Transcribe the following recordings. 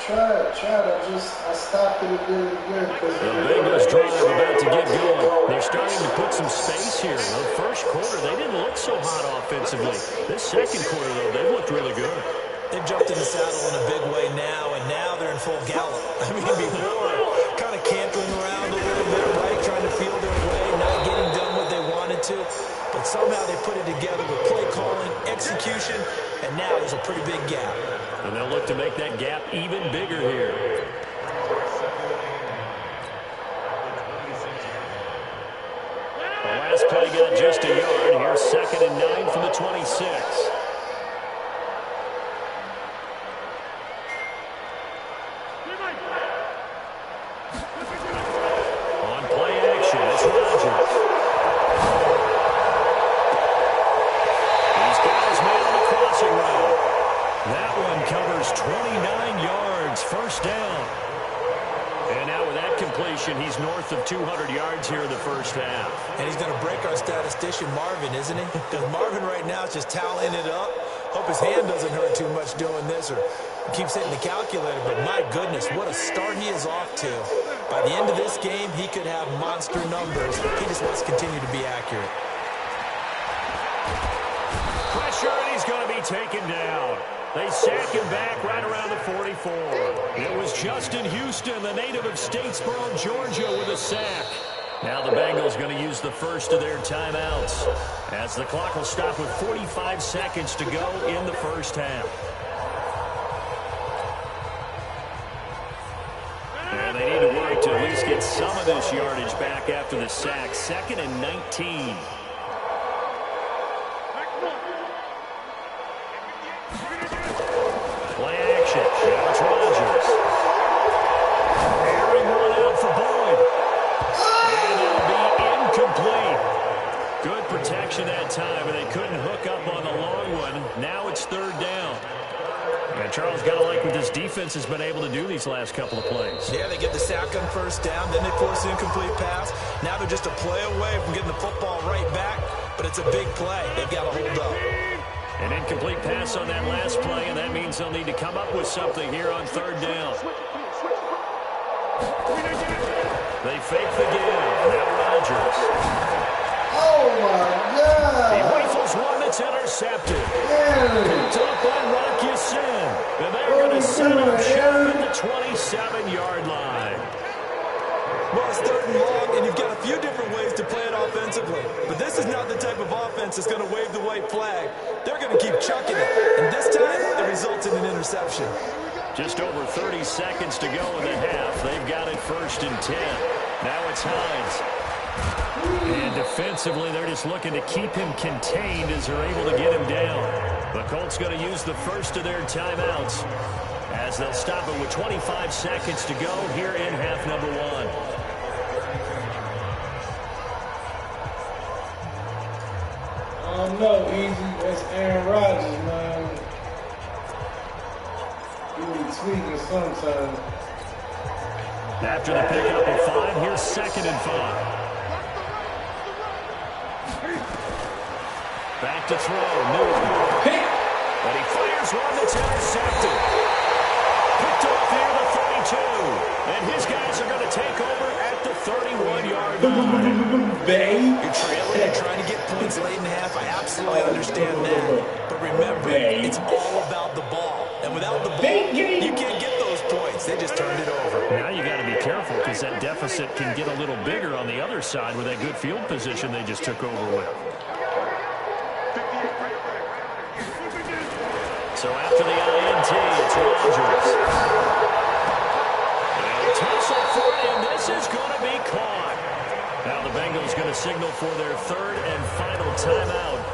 I stopped it again. The Bengals drive about to get going. They're starting to put some space here. The first quarter, they didn't look so hot offensively. This second quarter, though, they've looked really good. They've jumped in the saddle in a big way now, and now they're in full gallop. I mean, before, kind of cantering around a little bit, right, trying to feel their way, not getting done what they wanted to. But somehow they put it together with play calling, execution, and now there's a pretty big gap. And they'll look to make that gap even bigger here. The last play got just a yard. Here's 2nd and 9 from the 26. On play action, it's Rodgers. He's got his man on the crossing route. That one covers 29 yards, first down. And now with that completion, he's north of 200 yards here in the first half. And he's going to break our statistician Marvin, isn't he? Because Marvin right now is just tallying it up. Hope his hand doesn't hurt too much doing this or keeps hitting the calculator. But my goodness, what a start he is off to. By the end of this game, he could have monster numbers. He just wants to continue to be accurate. Pressure, and he's going to be taken down. They sack him back right around the 44. It was Justin Houston, the native of Statesboro, Georgia, with a sack. Now the Bengals going to use the first of their timeouts as the clock will stop with 45 seconds to go in the first half. And they need to work to at least get some of this yardage back after the sack. 2nd and 19. Play action. Now it's Rodgers. Airing one out for Boyd. And it'll be incomplete. Good protection that time, and they couldn't hook up on the long one. Now it's 3rd down. And Charles, got to like what this defense has been able to do these last couple of plays. Yeah, they get the sack on first down, then they force the incomplete pass. Now they're just a play away from getting the football right back, but it's a big play. They've got to hold up. An incomplete pass on that last play, and that means they'll need to come up with something here on 3rd down. They fake the give. Now Rodgers. Oh, my God. He rifles one that's intercepted. Picked up by Rocky Sin. And they're going to set up short at the 27-yard line. Well, it's 3rd and long, and you've got a few different ways to play it offensively. But this is not the type of offense that's going to wave the white flag. They're going to keep chucking it. And this time, it results in an interception. Just over 30 seconds to go in the half. They've got it 1st and 10. Now it's Hines. And defensively, they're just looking to keep him contained as they're able to get him down. The Colts going to use the first of their timeouts as they'll stop it with 25 seconds to go here in half number 1. I don't know, Easy. That's Aaron Rodgers, man. He be tweaking sometimes. After the pickup of 5, here's 2nd and 5. Back to throw, Newton. But he fires one that's intercepted. Picked off here at the 32. And his guys are going to take over at the 31-yard line. You're trailing and trying to get points late in the half. I absolutely understand that. But remember, it's all about the ball. And without the ball, you can't get those points. They just turned it over. Now you got to be careful because that deficit can get a little bigger on the other side with that good field position they just took over with. So after the INT, it's Rodgers. And tussle for it, and this is going to be caught. Now the Bengals going to signal for their 3rd and final timeout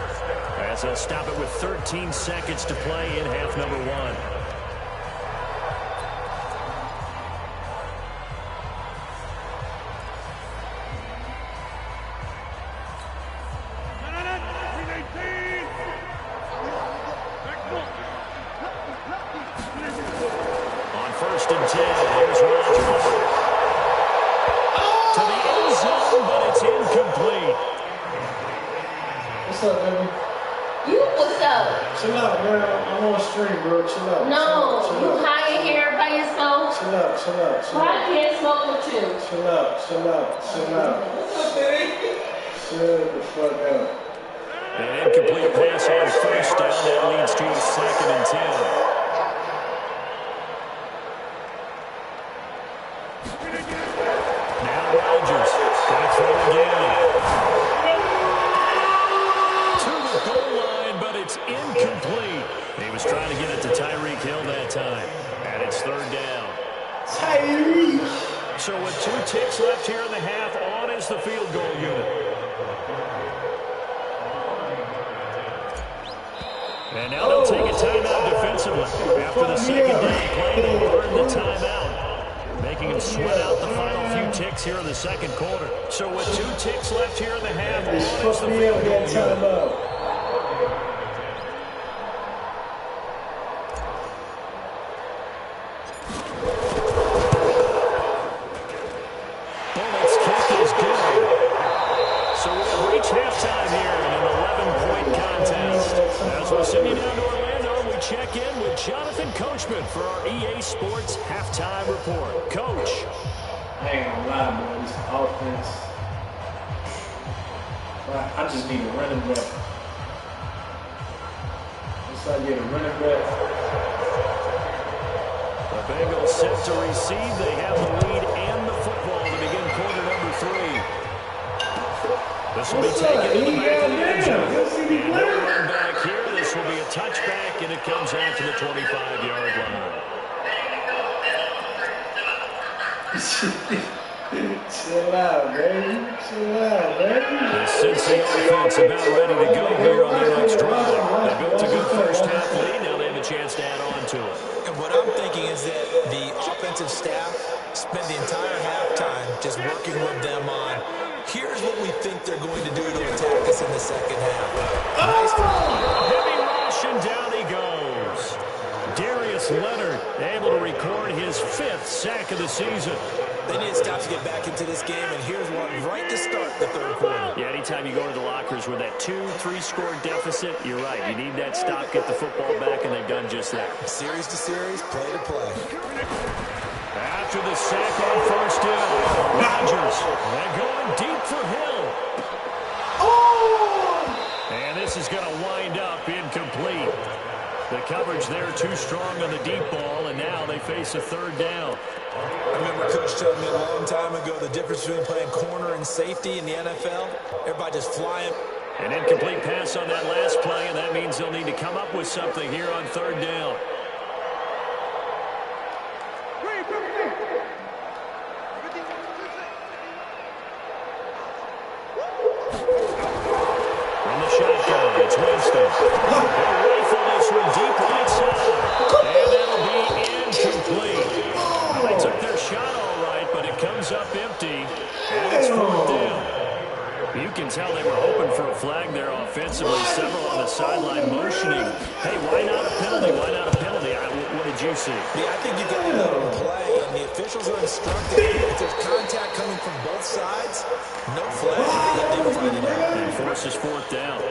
as they'll stop it with 13 seconds to play in half number 1. On 1st and 10, here's Rodgers. To the end zone, but it's incomplete. What's up, baby? What's up? Chill out, man. I'm on stream, bro. Chill out. No, Chill you out. hiding here by yourself. chill out, chill out, chill out. I can't smoke with you. Chill out, chill out, chill out. Chill the fuck out. An incomplete pass on first down. That leads to a 2nd and 10. Now Rodgers. Gonna throw again. To the goal line, but it's incomplete. He was trying to get it to Tyreek Hill that time. And it's 3rd down. Tyreek. So with 2 ticks left here in the half, on is the field goal unit. And now they'll take a timeout defensively. After the second down play, they'll burn the timeout, making them sweat out the final few ticks here in the second quarter. So with 2 ticks left here in the half, on is the field goal unit. Halftime here in an 11-point contest. As we send you down to Orlando, we check in with Jonathan Coachman for our EA Sports Halftime Report. Coach. I ain't gonna lie, man. This offense. I just need a running back. Once I get a running back. The Bengals set to receive. They have the lead and the football to begin quarter number 3. This will be taken in the back of the end zone. And no run back here. This will be a touchback, and it comes out to the 25-yard line. Chill out, baby. Chill out, baby. The Cincy offense about ready to go here on their next drive. They built a good first-half lead. Now they have a chance to add on to it. And what I'm thinking is that the offensive staff spent the entire halftime just working with them on, here's what we think they're going to do to attack us in the second half. Nice throw. Heavy rush, and down he goes. Darius Leonard able to record his 5th sack of the season. They need to stop to get back into this game, and here's one right to start the third quarter. Yeah, anytime you go to the lockers with that 2-3 deficit, you're right. You need that stop, get the football back, and they've done just that. Series to series, play to play. After the sack on first down, Rodgers, they're going deep for Hill. Oh! And this is going to wind up incomplete. The coverage there too strong on the deep ball, and now they face a 3rd down. I remember Coach telling me a long time ago the difference between playing corner and safety in the NFL. Everybody just flying. An incomplete pass on that last play, and that means they'll need to come up with something here on 3rd down. From the shotgun, it's Winston. They'll rifle this one deep right side, and that'll be incomplete. Well, they took their shot all right, but it comes up empty, and it's 4th down. You can tell they were hoping for a flag there offensively. Several on the sideline motioning. Hey, why not a penalty? Why not a penalty? What did you see? Yeah, I think you got to let them play, and the officials are instructed if there's contact coming from both sides, no flag. Let them find it out. And forces 4th down.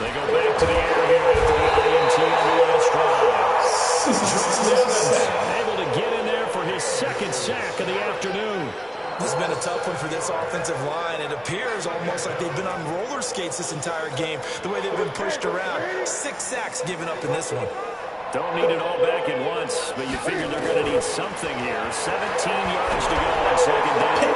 They go back to the air here after the INT on the last drive. Able to get in there for his 2nd sack of the afternoon. This has been a tough one for this offensive line. It appears almost like they've been on roller skates this entire game, the way they've been pushed around. 6 sacks given up in this one. Don't need it all back at once, but you figure they're going to need something here. 17 yards to go on 2nd down.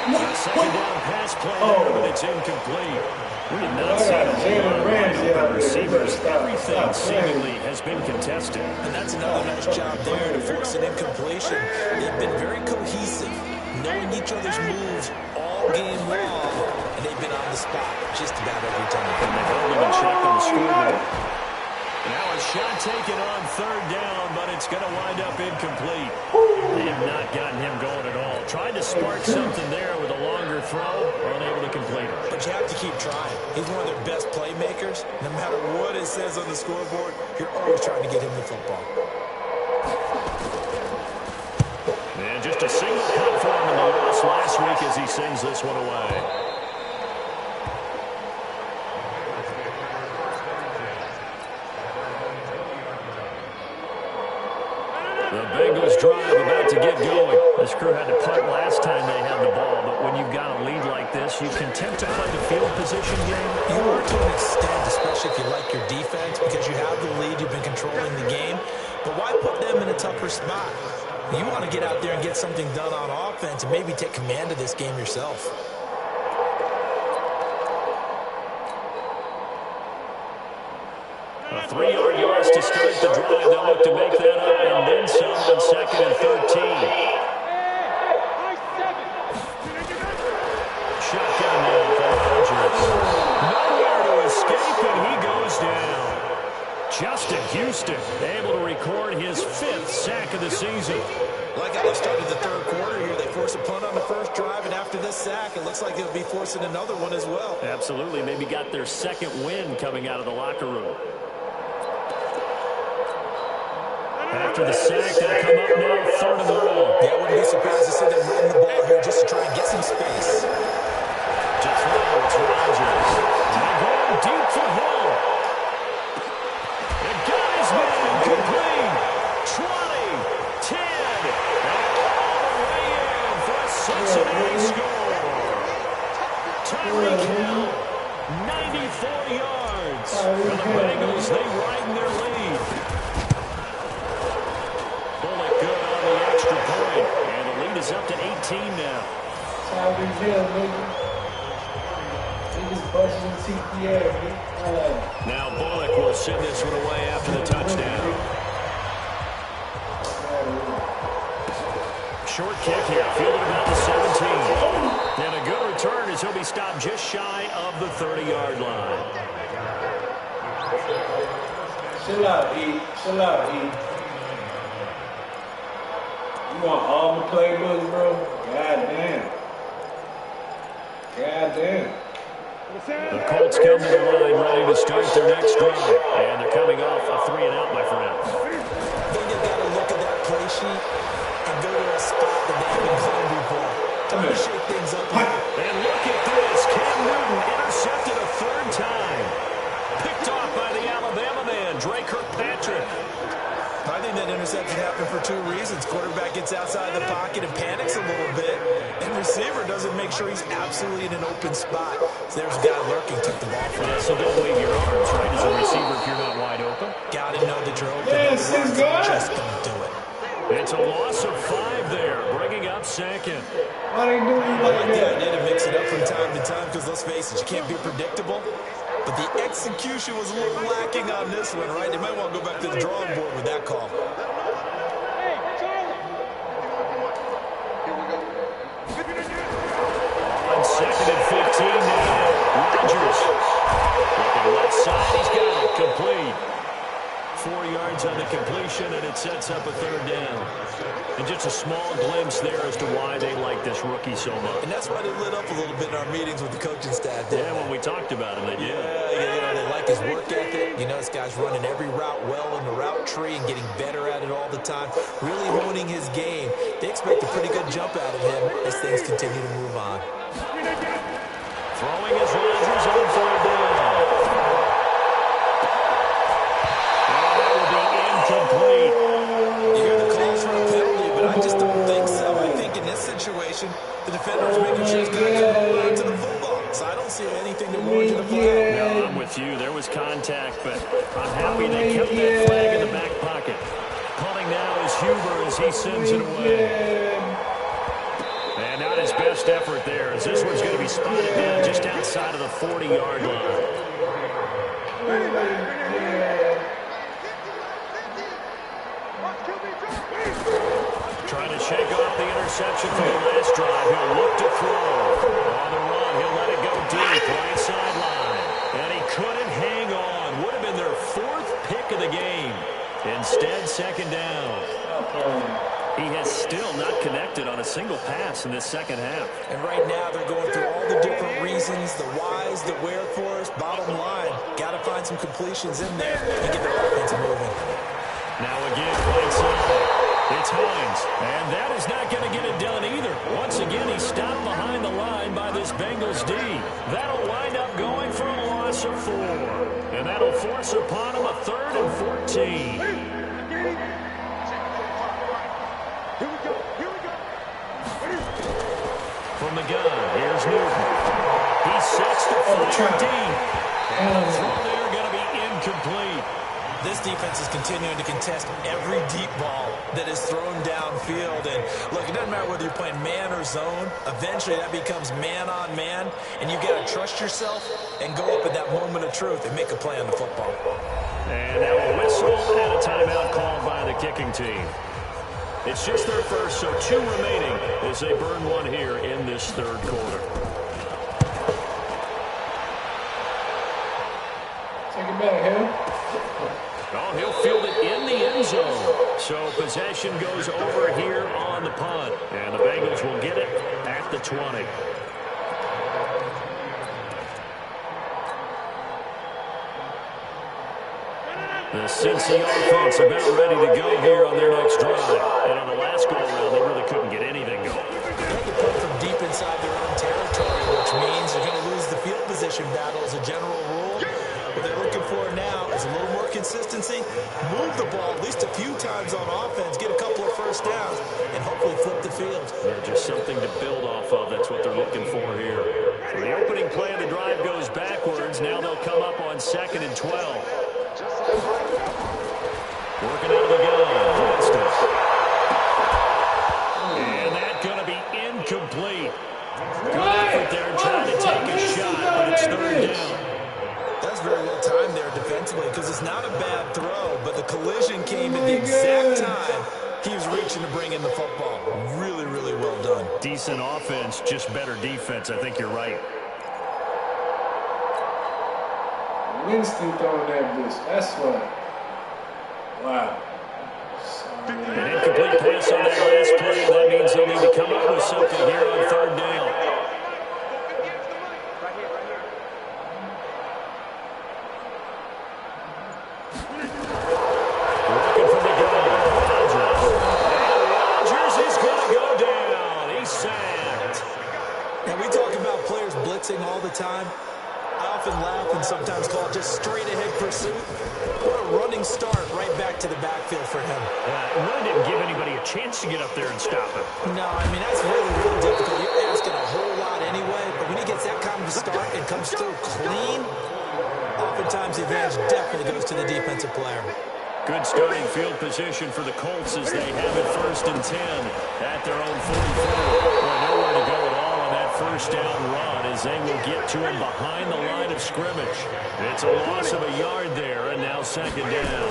A 2nd down pass play there, but it's incomplete. We have not seen a whole lot of receivers. Everything seemingly has been contested. And that's another nice job there to force an incompletion. They've been very cohesive, knowing each other's moves all game long, and they've been on the spot just about every time. And they've held them in check on the scoreboard. Now a shot taken on 3rd down, but it's going to wind up incomplete. They have not gotten him going at all. Tried to spark something there with a longer throw, unable to complete it. But you have to keep trying. He's one of their best playmakers. No matter what it says on the scoreboard, you're always trying to get him the football. And just a single cut for him in the line. miss last week as he sends this one away. The Bengals drive about to get going. This crew had to punt last time they had the ball, but when you've got a lead like this, you content to play the field position game? You are to an extent, especially if you like your defense, because you have the lead, you've been controlling the game. But why put them in a tougher spot? You want to get out there and get something done on offense and maybe take command of this game yourself. A 3-yard loss to start the drive. They'll look to make that up and then some on 2nd and 13. Shotgun now for Rodgers. Nowhere to escape, and he goes down. Justin Houston able to record his 5th sack of the season. Like how they started the third quarter here. They forced a punt on the first drive, and after this sack, it looks like they'll be forcing another one as well. Absolutely. Maybe got their 2nd win coming out of the locker room. After the sack, they'll come up now, 3rd and long. Yeah, I wouldn't be surprised to see them run the ball here just to try and get some space. To throw, it's Rodgers. They're going deep for Hill. The guy's been incomplete. 20, 10, and all the way in for a Cincinnati score. Tyreek Hill, 94 yards. For the Bengals, they widen their lead. Bullock good on the extra point, and the lead is up to 18 now. Tyreek Hill, nigga. Niggas busting CPA, nigga. Now Bullock will send this one away after the touchdown. Short kick here, fielded about the 17. And a good return as he'll be stopped just shy of the 30-yard line. Chill out, E. Chill out, E. You want all the playbooks, bro? God damn. God damn. The Colts come to the line ready to start their next drive. And they're coming off a 3-and-out, my friends. I think they've got to look at that play sheet and go to a spot that they haven't claimed before. Time to shake things up. And look at this. Cam Newton intercepted a 3rd time. Picked off by the Alabama man, Dre Kirkpatrick. I think that interception happened for 2 reasons. Quarterback gets outside the pocket and panics a little bit. And receiver doesn't make sure he's absolutely in an open spot. So there's a guy lurking, took the ball from him. So don't wave your arms, right, as a receiver if you're not wide open. Got to know that you're open. Yes, he's good. Just don't do it. It's a loss of 5 there, bringing up 2nd. Why they do you I like like the that? idea to mix it up from time to time because, let's face it, you can't be predictable. But the execution was a little lacking on this one, right? They might want to go back to the drawing board with that call. On 2nd and 15 now, Rodgers. Looking left side, he's got it, complete. 4 yards on the completion, and it sets up a 3rd down. And just a small glimpse there as to why they like this rookie so much. And that's why they lit up a little bit in our meetings with the coaching staff. Yeah, when we talked about him, they did. Yeah, they like his work ethic. You know, this guy's running every route well in the route tree and getting better at it all the time. Really honing his game. They expect a pretty good jump out of him as things continue to move on. Throwing is Rodgers on 4th down. Complete. You hear the calls for a penalty, but I just don't think so. I think in this situation, the defender's making sure he's going to hold on to the football. So I don't see anything that warrants a flag. No, I'm with you. There was contact, but I'm happy they kept that flag in the back pocket. Punting now is Huber as he sends it away. And not his best effort there, as this one's going to be spotted down just outside of the 40-yard line. Trying to shake off the interception from the last drive. He'll look to throw. On the run, he'll let it go deep, right sideline. And he couldn't hang on. Would have been their 4th pick of the game. Instead, 2nd down. He has still not connected on a single pass in this 2nd half. And right now, they're going through all the different reasons, the whys, the wherefores. Bottom line, got to find some completions in there and get their offense moving. Now again, right side. It's Hines, and that is not going to get it done either. Once again, he Bengals D. That'll wind up going for a loss of 4. And that'll force upon him a 3rd and 14. From the gun, here's Newton. He sets the fire deep. And the throw there going to be incomplete. This defense is continuing to contest every deep ball that is thrown downfield. And, look, it doesn't matter whether you're playing man or zone. Eventually, that becomes man-on-man. And you've got to trust yourself and go up at that moment of truth and make a play on the football. And now a whistle and a timeout called by the kicking team. It's just their first, so 2 remaining as they burn 1 here in this 3rd quarter. Take it back, Hill. Oh, he'll field it in the end zone. So possession goes over here on the punt. And the Bengals will get it at the 20. The Cincy offense about ready to go here on their next drive. And on the last go-around, they really couldn't get anything going. They had to punt from deep inside their own territory, which means they're going to lose the field position battle as a general rule. What they're looking for now is a little more consistency, move the ball at least a few times on offense, get a couple of first downs, and hopefully flip the field. Yeah, just something to build off of. That's what they're looking for here. So the opening play of the drive goes backwards. Now they'll come up on 2nd and 12. Working out of the gun. Winston. And that's going to be incomplete. Good effort there trying to take a shot, but it's 3rd down. That's very well timed there defensively because it's not a bad throw, but the collision came at the exact time he was reaching to bring in the football. Really, really well done. Decent offense, just better defense. I think you're right. Winston throwing that bitch. That's what. Wow. An incomplete pass on that last play. That means they'll need to come up with something here on 3rd down. Looking for the gun. Rodgers is going to go down. He's sacked. And we talk about players blitzing all the time. I often laugh and sometimes call it just straight-ahead pursuit. What a running start right back to the backfield for him. Really didn't give anybody a chance to get up there and stop him. No, I mean, that's really, really difficult. You're asking a whole lot anyway, but when he gets that kind of a start and comes through clean, oftentimes the advantage definitely goes to the defensive player. Good starting field position for the Colts as they have it 1st and 10 at their own 44. Well, nowhere to go at all on that 1st down run as they will get to him behind the line of scrimmage. It's a loss of a yard there, and now 2nd down.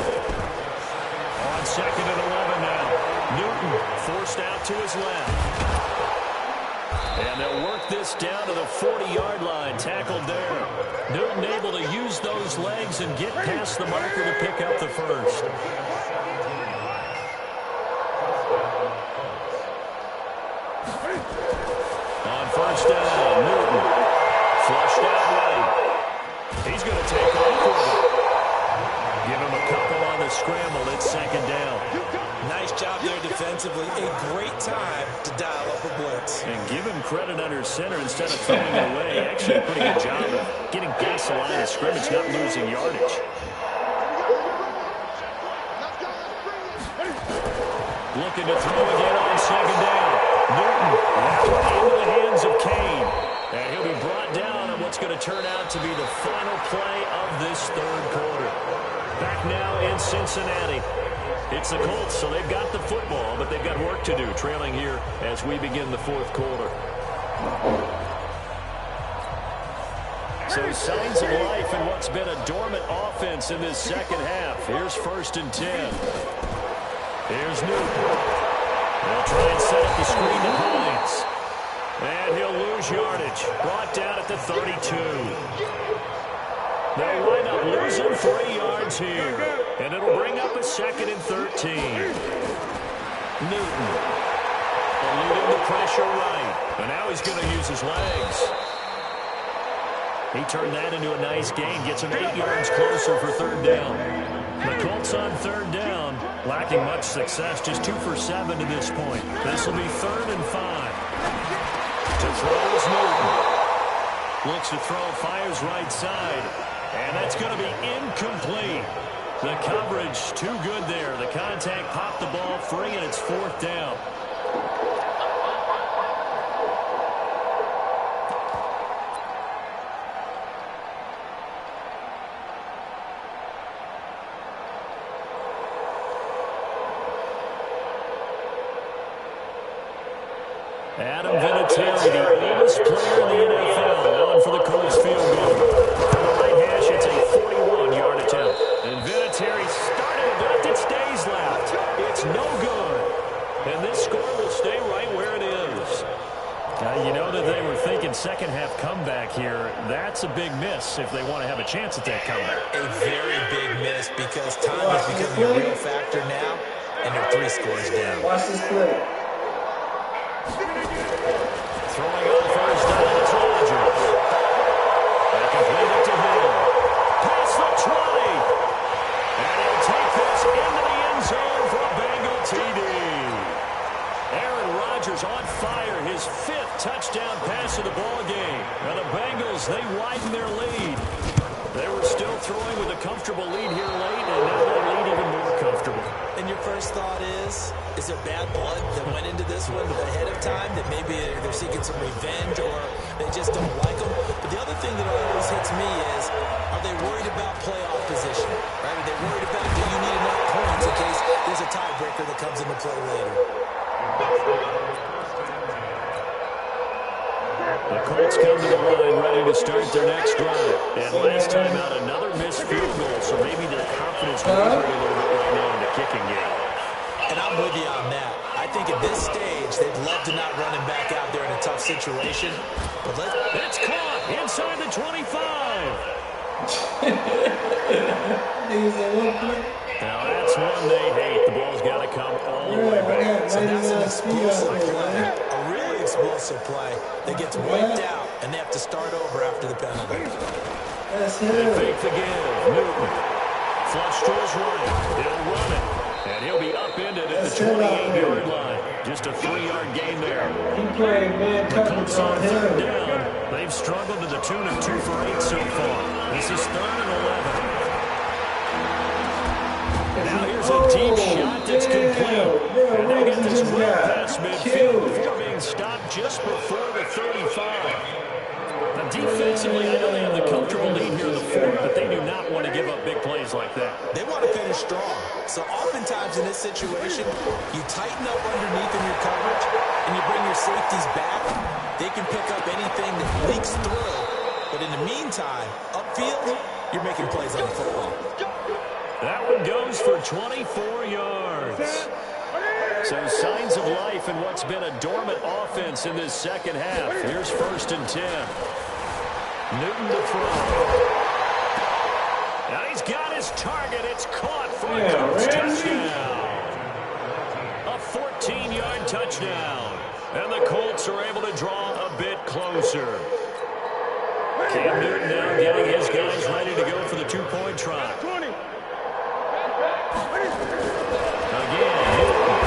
On 2nd and 11 now. Newton forced out to his left. And they'll work this down to the 40-yard line, tackled there. Newton able to use those legs and get past the marker to pick up the 1st. On 1st down, Newton flushed out right. He's going to take off with it. Give him a couple on the scramble. It's 2nd down. Nice job there defensively. A great time to dial up a blitz. And give him credit under center instead of throwing it away. Actually a pretty good job of getting past the line of scrimmage, not losing yardage. Looking to throw again on 2nd down. Newton into the hands of Kane. And he'll be brought down on what's going to turn out to be the final play of this 3rd quarter. Back now in Cincinnati. It's the Colts, so they've got the football, but they've got work to do, trailing here as we begin the 4th quarter. So signs of life in what's been a dormant offense in this 2nd half. Here's 1st and 10. Here's Newton. They'll try and set up the screen to Hines. And he'll lose yardage. Brought down at the 32. They'll wind up losing 3 yards here. And it'll bring up a 2nd and 13. Newton. Eluding the pressure right. And now he's going to use his legs. He turned that into a nice gain. Gets him 8 yards closer for 3rd down. The Colts on 3rd down. Lacking much success. Just 2 for 7 to this point. This will be 3rd and 5. To throw is Newton. Looks to throw, fires right side. And that's going to be incomplete. The coverage too good there. The contact popped the ball free, and it's 4th down. Adam Vinatieri, the oldest player in the NFL, on for the Colts field goal. From the right hash, it's a 41-yard attempt. And Vinatieri started it left. It stays left. It's no good. And this score will stay right where it is. You know that they were thinking second-half comeback here. That's a big miss if they want to have a chance at that comeback. A very big miss because time is becoming a real factor now, and they're 3 scores down. Watch this play. Throwing on first down, it's Rodgers. They complete it to Hill. Past the 20. And he'll take this into the end zone for a Bengal TD. Aaron Rodgers on fire, his 5th touchdown pass of the ball game. Now the Bengals, they widen their lead. They were still throwing with a comfortable lead here late, and now that lead even more comfortable. And your first thought is there bad blood that went into this one ahead of time, that maybe they're seeking some revenge or they just don't like them? But the other thing that always hits me is, are they worried about playoff position? Right? Are they worried about, do you need enough points in case there's a tiebreaker that comes into play later? The Colts come to the line ready to start their next drive. And last time out, another missed field goal, so maybe their confidence wavering a little bit right now in the kicking game. And I'm with you on that. I think at this stage, they'd love to not run him back out there in a tough situation. But it's caught inside the 25. Now that's one they hate. The ball's got to come all the way back. So that's an explosive play, a really explosive play that gets wiped out, and they have to start over after the penalty. They fake the give. Newton. Flush to his right. He'll run it. And he'll be upended at the 28-yard line. Just a 3-yard gain there. The Colts on 3rd down. They've struggled to the tune of 2 for 8 so far. This is 3rd and 11. Now here's a deep shot that's complete. And they get this run past midfield before being stopped just before the 35. Now defensively, I know they have the comfortable lead here in the 4th, but they do not want to give up big plays like that. They want to finish strong. So oftentimes in this situation, you tighten up underneath in your coverage, and you bring your safeties back. They can pick up anything that leaks through. But in the meantime, upfield, you're making plays on the football. That one goes for 24 yards. So signs of life in what's been a dormant offense in this second half. Here's 1st and 10. Newton to throw. Now he's got his target. It's caught for a Colts touchdown. A 14-yard touchdown. And the Colts are able to draw a bit closer. Cam Newton now getting his guys ready to go for the 2-point try. Again, Newton.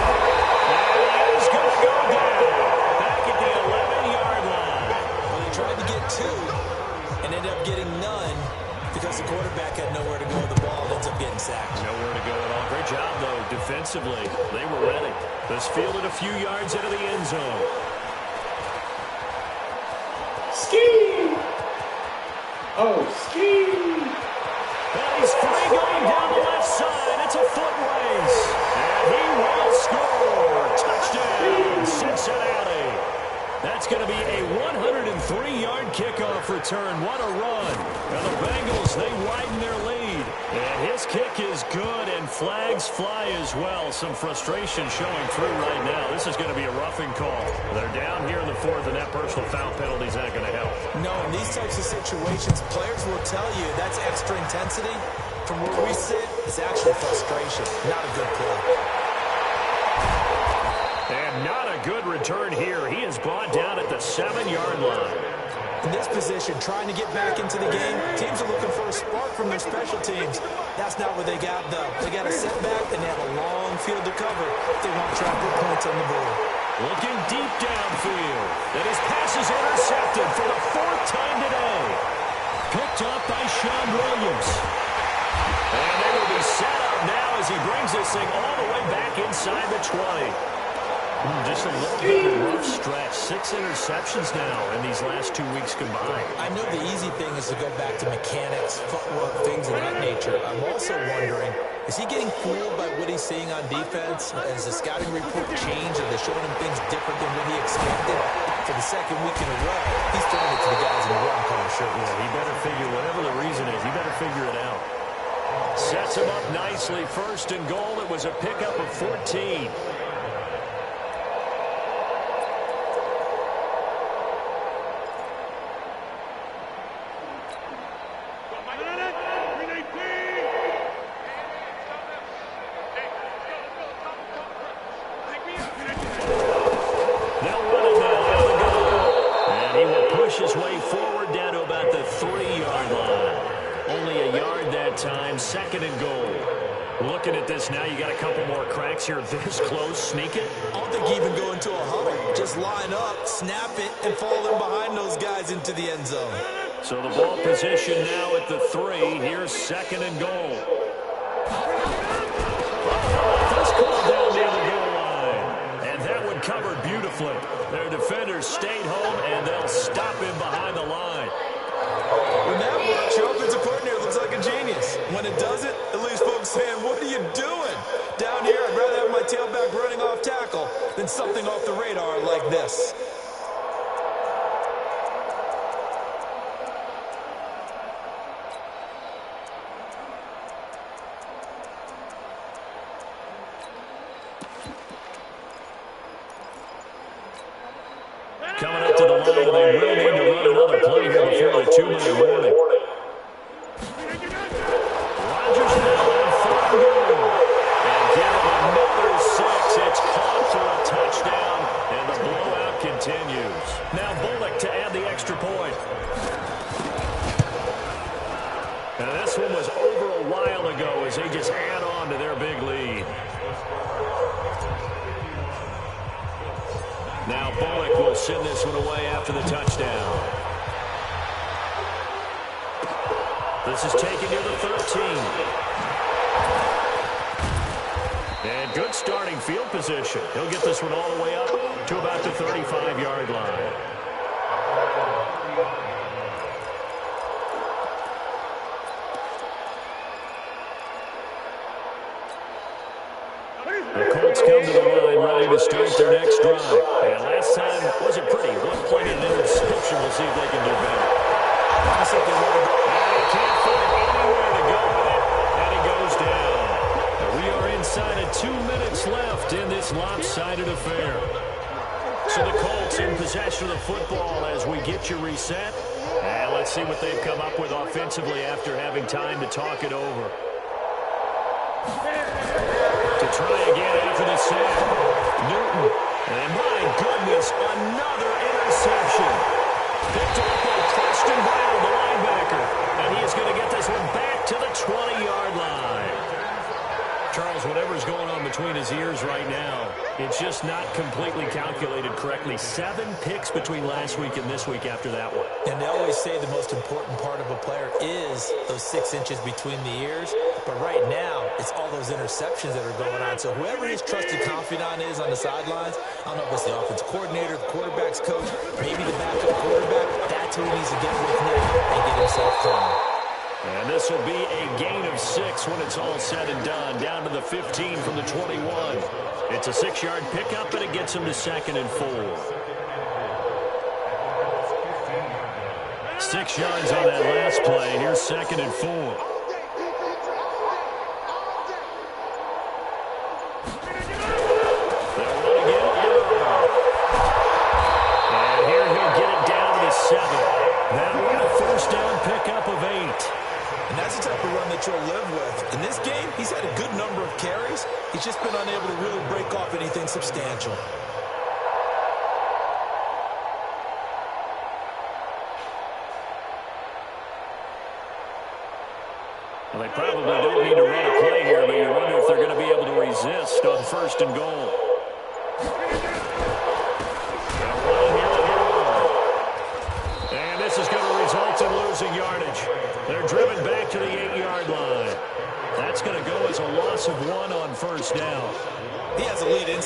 And he's going to go down. Back at the 11-yard line. Well, they tried to get 2 and ended up getting none because the quarterback had nowhere to go with the ball and ends up getting sacked. Nowhere to go at all. Great job, though, defensively. They were ready. This fielded a few yards into the end zone. Ski! Oh, ski! And he's free going down the left side. It's a foot race. And he will score. Touchdown, Cincinnati. That's going to be a 103-yard kickoff return. What a run. And the Bengals, they widen their lead. And his kick is good, and flags fly as well. Some frustration showing through right now. This is going to be a roughing call. They're down here in the 4th, and that personal foul penalty is not going to help. No, in these types of situations, players will tell you that's extra intensity. From where we sit, it's actually frustration. Not a good play. And not a good return here. He is brought down at the 7-yard line. In this position, trying to get back into the game, teams are looking for a spark from their special teams. That's not what they got, though. They got a setback, and they have a long field to cover if they want to try to put points on the board. Looking deep downfield. And his pass is intercepted for the 4th big time today. Picked up by Sean Williams. And they will be set up now as he brings this thing all the way back inside the 20. Just a little bit of a rough stretch. 6 interceptions now in these last 2 weeks combined. I know the easy thing is to go back to mechanics, footwork, things of that nature. I'm also wondering, is he getting fooled by what he's seeing on defense? Has the scouting report changed? Are they showing him things different than what he expected? For the second week in a row, he's throwing it to the guys in the wrong color shirts. Yeah, he better figure, whatever the reason is, he better figure it out. Sets him up nicely. First and goal. It was a pickup of 14. His way forward down to about the 3-yard line. Only a yard that time. Second and goal. Looking at this now, you got a couple more cracks here. This close. Sneak it. I don't think you even go into a huddle. Just line up, snap it, and fall in behind those guys into the end zone. So the ball position now at the 3. Here's second and goal. This call down near the goal line. And that one covered beautifully. Their defenders stayed home, and they'll stop him behind the line. When that works, your offensive coordinator looks like a genius. When it doesn't, at least folks saying, what are you doing? Down here, I'd rather have my tailback running off tackle than something off the radar like this. Coming up to the line, they will need to run another play here before the 2-minute warning. Rodgers now on 4th and goal. And give it another 6. It's caught for a touchdown, and the blowout continues. Now Bullock to add the extra point. And this one was over a while ago as they just add on to their big lead. Now Bullock will send this one away after the touchdown. This is taken near the 13. And good starting field position. He'll get this one all the way up to about the 35-yard line. The Colts come to the line ready to start their next drive. And last time wasn't pretty. One play in interception. We'll see if they can do better. I think they want to go. And he can't find anywhere to go with it. And he goes down. And we are inside of 2 minutes left in this lopsided affair. So the Colts in possession of the football as we get you reset. And let's see what they've come up with offensively after having time to talk it over. To try again after the sack. Newton. And my goodness, another interception. Picked up by Preston Brown, the linebacker. And he is going to get this one back to the 20-yard line. Charles, whatever's going on between his ears right now, it's just not completely calculated correctly. 7 picks between last week and this week after that one. And they always say the most important part of a player is those 6 inches between the ears. But right now, it's all those interceptions that are going on. So whoever his trusted confidant is on the sidelines, I don't know if it's the offensive coordinator, the quarterback's coach, maybe the backup quarterback, that's who he needs to get with now and get himself calm. And this will be a gain of 6 when it's all said and done. Down to the 15 from the 21. It's a 6-yard pickup, and it gets him to 2nd and 4. 6 yards on that last play. Here's 2nd and 4. They'll run again. And here he'll get it down to the 7. That one a first down pickup of 8. And that's the type of run that you'll live with. In this game, he's had a good number of carries. He's just been unable to really break off anything substantial. Well, they probably don't need to run a play here, but you wonder if they're going to be able to resist on 1st and goal. And this is going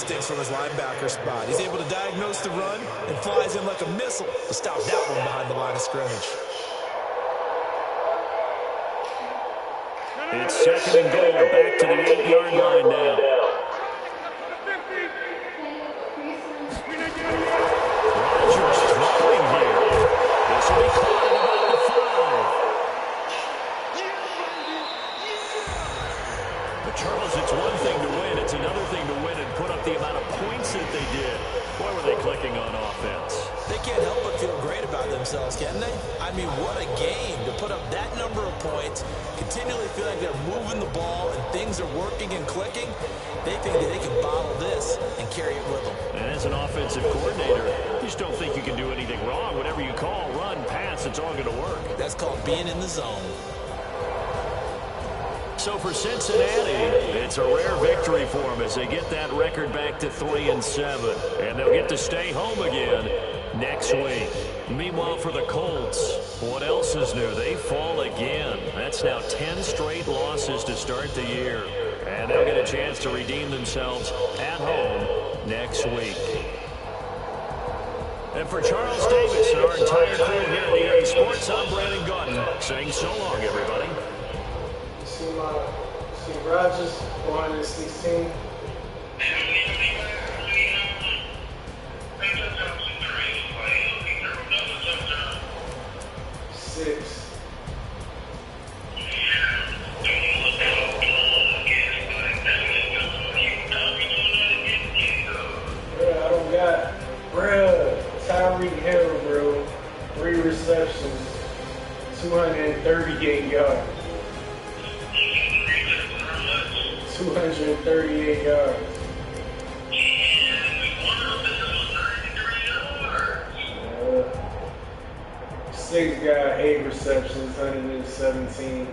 instincts from his linebacker spot. He's able to diagnose the run and flies in like a missile to stop that one behind the line of scrimmage. It's second and goal. Back to the 8-yard line now. Rodgers throwing here. This will be caught at about the 5. But Charles, it's one thing to win. It's another thing to win and put up the amount of points that they did. Boy, were they clicking on offense. They can't help but feel great about themselves, can they? I mean, what a game to put up that number of points, continually feel like they're moving the ball and things are working and clicking. They think that they can bottle this and carry it with them. And as an offensive coordinator, you just don't think you can do anything wrong. Whatever you call, run, pass, it's all going to work. That's called being in the zone. So for Cincinnati, it's a rare victory for them as they get that record back to 3-7. And they'll get to stay home again next week. Meanwhile, for the Colts, what else is new? They fall again. That's now 10 straight losses to start the year. And they'll get a chance to redeem themselves at home next week. And for Charles Davis and our entire crew here at EA Sports, I'm Brandon Gordon saying so long, everybody. See Rodgers, 416. Six. Bro, I don't got, Tyreek Hill, bro. 3 receptions, 238 yards. 238 yards. Six guy, 8 receptions, 117.